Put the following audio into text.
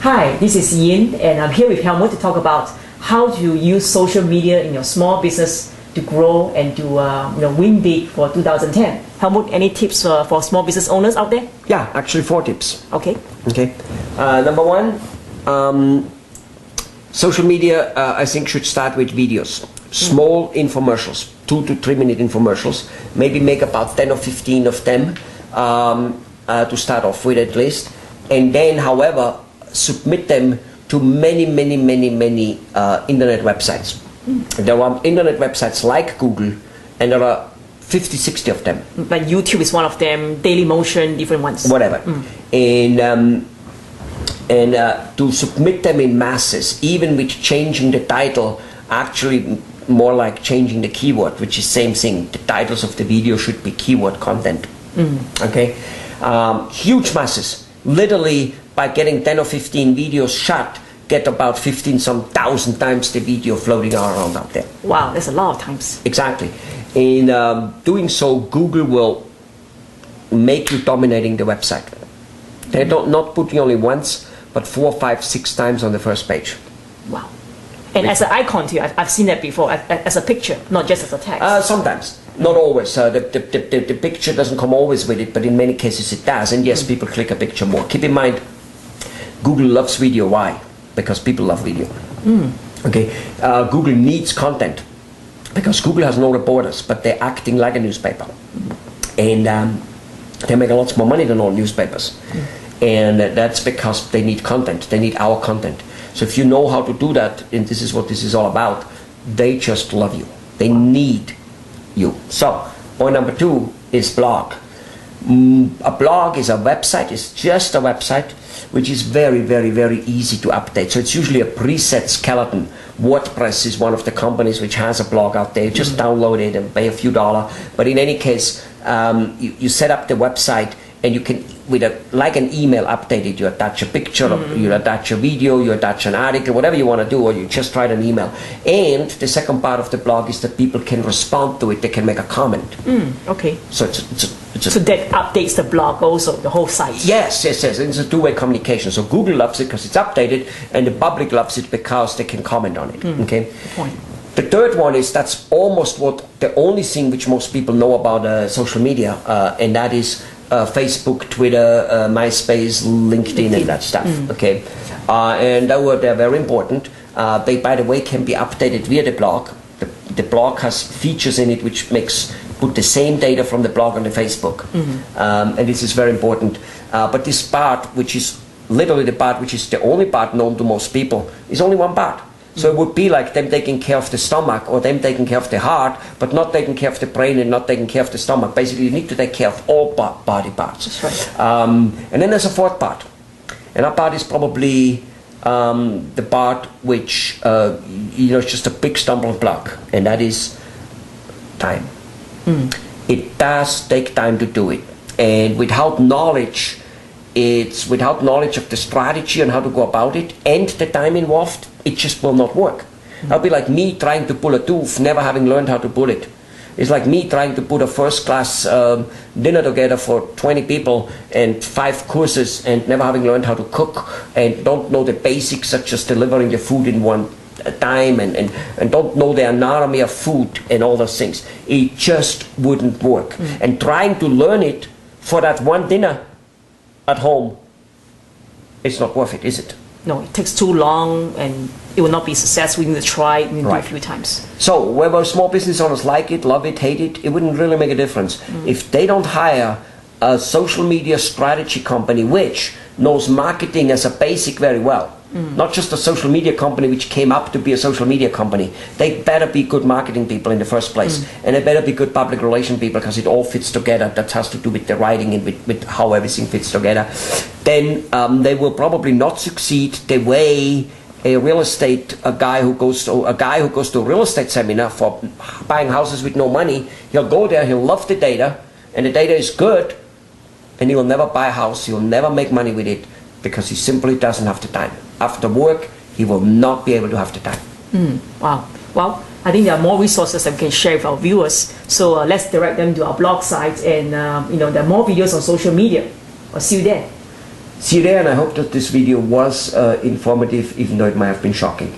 Hi, this is Yin, and I'm here with Helmut to talk about how to use social media in your small business to grow and to win big for 2010. Helmut, any tips for small business owners out there? Yeah, actually 4 tips. Okay. Number 1, social media I think should start with videos. Small infomercials, 2 to 3 minute infomercials. Maybe make about 10 or 15 of them to start off with at least. And then, however, submit them to many internet websites. There are internet websites like Google, and there are 50, 60 of them. Like YouTube is one of them, Dailymotion, different ones. Whatever. And to submit them in masses, even with changing the title, actually more like changing the keyword, which is same thing. The titles of the video should be keyword content. Okay? Huge masses. Literally, by getting 10 or 15 videos shot, get about 15,000 times the video floating around out there. Wow, that's a lot of times. Exactly. In doing so, Google will make you dominating the website. They're not putting only once, but 4, 5, 6 times on the first page. Wow. And as an icon too, I've seen that before, as a picture, not just as a text. Sometimes, not always. The picture doesn't come always with it, but in many cases it does. And yes, people click a picture more. Keep in mind, Google loves video. Why? Because people love video. Okay. Google needs content because Google has no reporters, but they're acting like a newspaper, and they make a lot more money than all newspapers. And that's because they need content. They need our content. So if you know how to do that, and this is what this is all about, they just love you. They need you. So point number 2 is blog. A blog is a website. It's just a website which is very easy to update. So it's usually a preset skeleton. WordPress is one of the companies which has a blog out there. You just download it and pay a few dollars. But in any case, you set up the website, and you can, like an email, update it. You attach a picture, you attach a video, you attach an article, whatever you want to do, or you just write an email. And the second part of the blog is that people can respond to it. They can make a comment. Okay. So so that updates the blog also, the whole site. Yes. It's a two-way communication. So Google loves it because it's updated, and the public loves it because they can comment on it. Okay. Good point. The third one is, that's almost the only thing which most people know about social media, and that is Facebook, Twitter, MySpace, LinkedIn, and that stuff. Okay, and they're very important. They, by the way, can be updated via the blog. The blog has features in it which put the same data from the blog on the Facebook, and this is very important. But this part, which is literally the part which is the only part known to most people, is only one part. So it would be like them taking care of the stomach, or them taking care of the heart, but not taking care of the brain and not taking care of the stomach. Basically, you need to take care of all body parts. That's right. And then there's a fourth part. And that part is probably the part which, is just a big stumbling block, and that is time. It does take time to do it. And without knowledge of the strategy and how to go about it, and the time involved, it just will not work. That'll be like me trying to pull a tooth, never having learned how to pull it. It's like me trying to put a first-class dinner together for 20 people and 5 courses, and never having learned how to cook, and don't know the basics such as delivering the food in one time, and don't know the anatomy of food and all those things. It just wouldn't work. And trying to learn it for that one dinner at home, it's not worth it, is it? No, it takes too long, and it will not be successful. You need to try, you need to do it a few times. So whether small business owners like it, love it, hate it, it wouldn't really make a difference. If they don't hire a social media strategy company which knows marketing as a basic very well, not just a social media company which came up to be a social media company, they better be good marketing people in the first place, and they better be good public relation people, because it all fits together. That has to do with the writing and with how everything fits together. Then they will probably not succeed the way a guy who goes to a real estate seminar for buying houses with no money. He'll go there, he'll love the data, and the data is good, and he will never buy a house, he will never make money with it, because he simply doesn't have the time. After work, he will not be able to have the time. Wow. Well, I think there are more resources that we can share with our viewers. So let's direct them to our blog site, and there are more videos on social media. I'll see you there. See you there, and I hope that this video was informative, even though it might have been shocking.